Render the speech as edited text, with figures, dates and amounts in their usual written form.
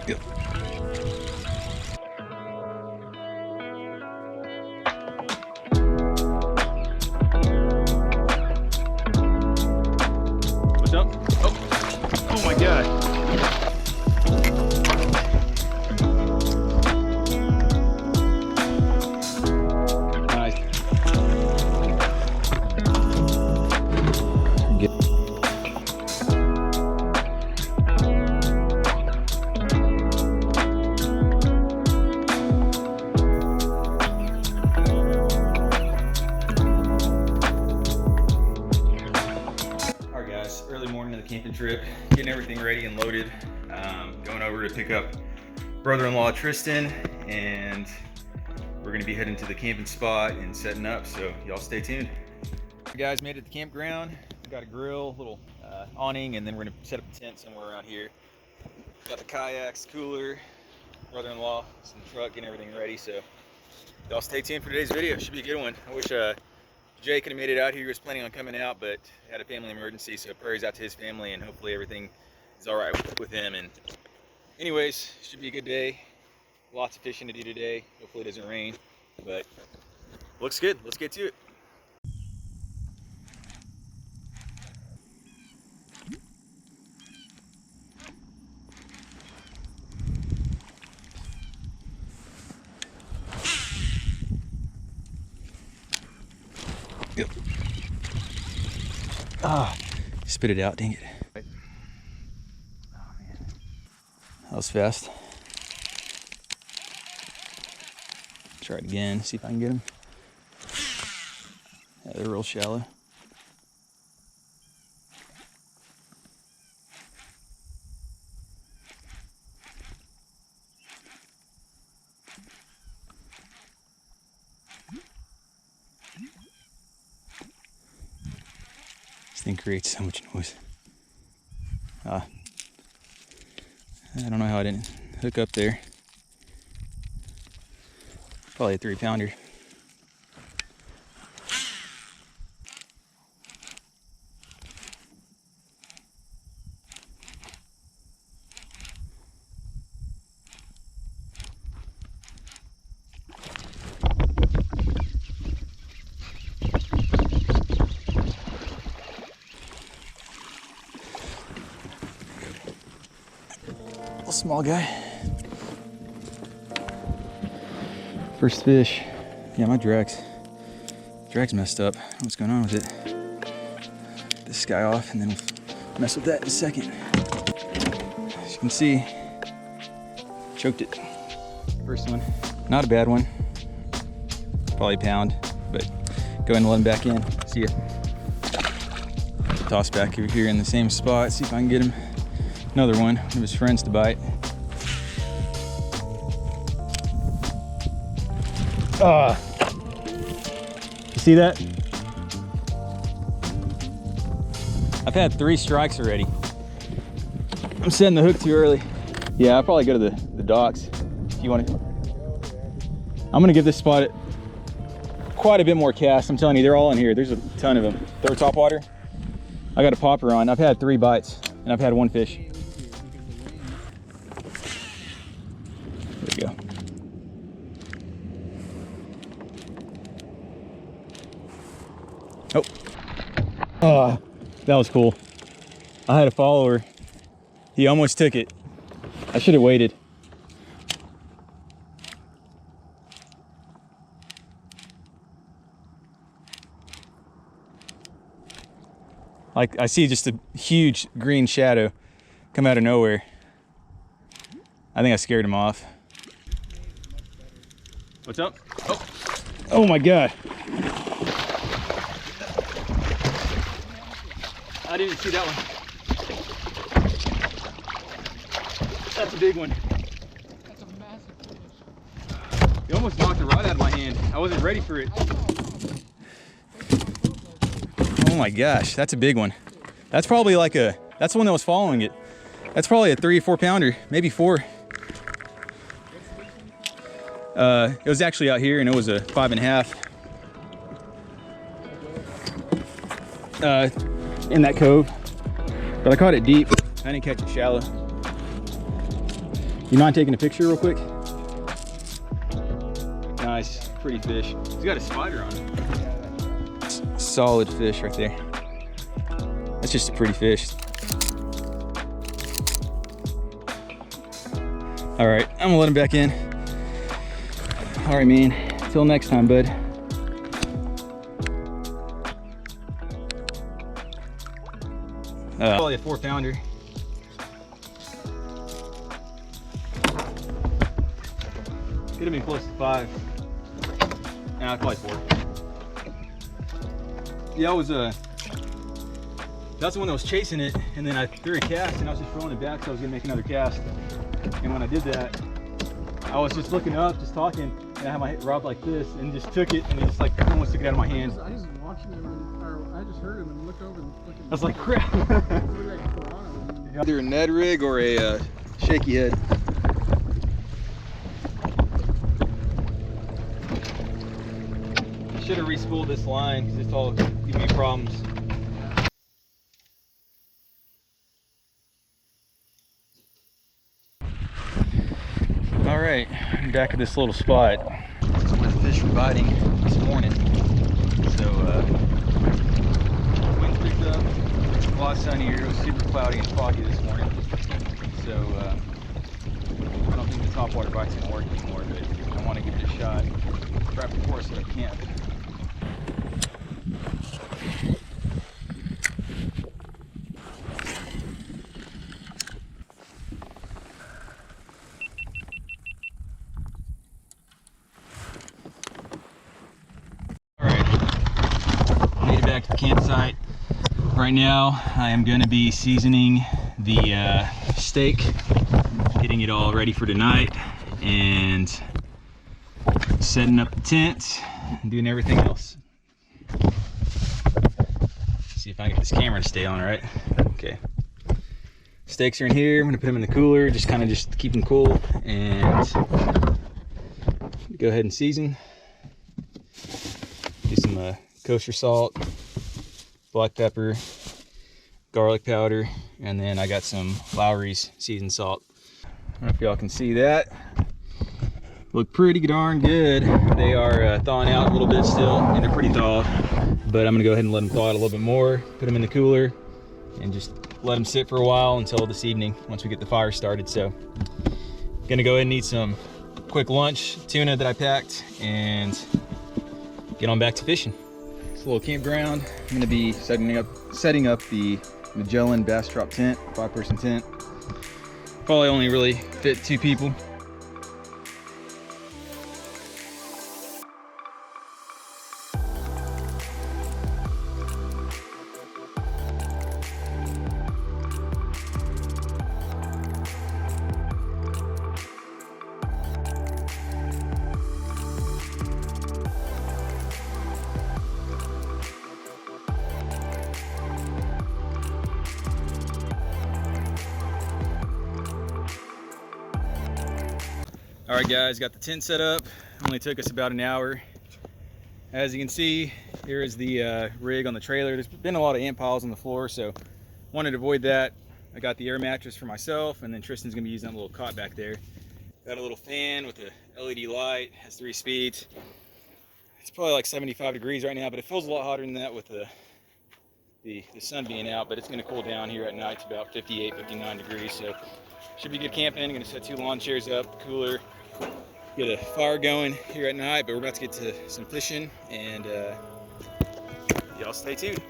Yep. What's up? Oh my God. Nice. Alright guys, early morning of the camping trip, getting everything ready and loaded, going over to pick up brother-in-law Tristan, and we're going to be heading to the camping spot and setting up, so y'all stay tuned. You guys made it to the campground. We got a grill, little awning, and then we're going to set up a tent somewhere around here. Got the kayaks, cooler, brother-in-law, some truck, getting everything ready, so y'all stay tuned for today's video. Should be a good one. I wish Jay could have made it out here. He was planning on coming out, but had a family emergency, so prayers out to his family, and hopefully everything is all right with him. And anyways, should be a good day. Lots of fishing to do today. Hopefully it doesn't rain, but looks good. Let's get to it. Yep. Ah, spit it out, dang it. Oh man, that was fast. Try it again, see if I can get them. Yeah, they're real shallow. This thing creates so much noise. I don't know how I didn't hook up there. Probably a 3-pounder. Little small guy. First fish. Yeah, my drag's messed up. What's going on with it? Get this guy off and then we'll mess with that in a second. As you can see, choked it. First one, not a bad one. Probably a pound, but go ahead and let him back in. See ya. Toss back over here in the same spot, see if I can get him. Another one of his friends to bite. You see that? I've had 3 strikes already. I'm setting the hook too early. Yeah, I'll probably go to the docks if you want to. I'm gonna give this spot quite a bit more cast. I'm telling you, they're all in here. There's a ton of them. Throw Topwater. I got a popper on. I've had 3 bites and I've had 1 fish. There we go. Oh, that was cool. I had a follower. He almost took it. I should have waited. Like, I see just a huge green shadow come out of nowhere. I think I scared him off. What's up? Oh my God. I didn't see that one. That's a big one. That's a massive fish. You almost knocked the rod out of my hand. I wasn't ready for it. Oh my gosh, that's a big one. That's probably like that's the one that was following it. That's probably a 3 or 4 pounder, maybe 4. It was actually out here and it was a 5.5. In that cove, but I caught it deep. I didn't catch it shallow. You mind taking a picture real quick? Nice, pretty fish. He's got a spider on it. Solid fish right there. That's just a pretty fish. All right, I'm gonna let him back in. All right, man, till next time, bud. Probably a 4-pounder. Could have been close to 5. Nah, probably 4. Yeah, I was that's the one that was chasing it, and then I threw a cast, and I was just throwing it back, so I was gonna make another cast. And when I did that, I was just looking up, just talking, and I had my rod like this, and just took it, and it just like almost took it out of my hand. I was watching him, or I just heard him and looked over and looking. I was like, crap. Either a Ned rig or a shaky head. I should have re-spooled this line because it's all giving me problems. All right, I'm back at this little spot. That's where the fish were biting this morning. So, winds picked up, a lot sunnier. It was super cloudy and foggy this morning. So, I don't think the topwater bite's gonna work anymore, but I want to give it a shot. Try before I said I can't. Back to the campsite. Right now I am going to be seasoning the steak, getting it all ready for tonight, and setting up the tent and doing everything else. See if I can get this camera to stay on right. Okay, steaks are in here. I'm going to put them in the cooler, just keep them cool, and go ahead and season. Do some kosher salt, black pepper, garlic powder, and then I got some Lowry's seasoned salt. I don't know if y'all can see that. Look pretty darn good. They are thawing out a little bit still, and they're pretty thawed, but I'm gonna go ahead and let them thaw out a little bit more, put them in the cooler, and just let them sit for a while until this evening once we get the fire started. So gonna go ahead and eat some quick lunch, tuna that I packed, and get on back to fishing. It's a little campground. I'm gonna be setting up the Magellan bass drop tent, 5-person tent. Probably only really fit 2 people. All right guys, got the tent set up. Only took us about an hour. As you can see, here is the rig on the trailer. There's been a lot of ant piles on the floor, so wanted to avoid that. I got the air mattress for myself, and then Tristan's gonna be using that little cot back there. Got a little fan with a LED light, has 3 speeds. It's probably like 75 degrees right now, but it feels a lot hotter than that with the sun being out, but it's gonna cool down here at night to about 58, 59 degrees, so should be good camping. I'm gonna set 2 lawn chairs up, cooler, get a fire going here at night, but we're about to get to some fishing, and y'all stay tuned.